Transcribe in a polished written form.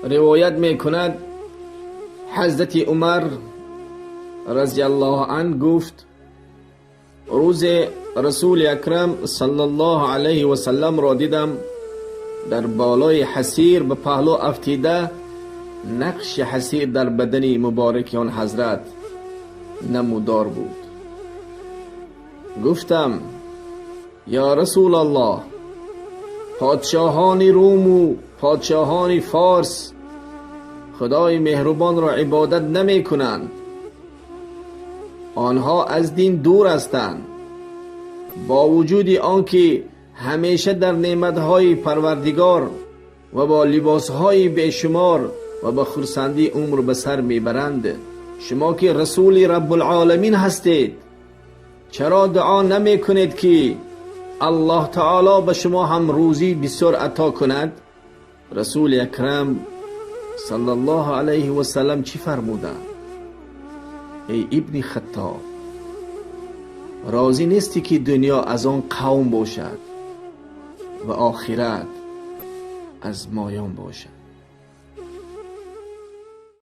روایت می کند حضرت عمر رضی الله عنه گفت روز رسول اکرم صلی الله علیه و سلم را دیدم در بالای حصیر به پهلو افتیده، نقش حصیر در بدن مبارک آن حضرت نمودار بود. گفتم یا رسول الله، پادشاهان روم و پادشاهان فارس خدای مهربان را عبادت نمی کنند، آنها از دین دور هستند، با وجود آنکه همیشه در نعمتهای پروردگار و با لباسهای بیشمار و با خرسندی عمر به سر میبرند. شما که رسول رب العالمین هستید، چرا دعا نمی کنید که الله تعالی به شما هم روزی بسیار عطا کند؟ رسول اکرم صلی الله علیه و سلم چی فرمودند؟ ای ابن خطاب، راضی نیستی که دنیا از آن قوم باشد و آخرت از مایان باشد؟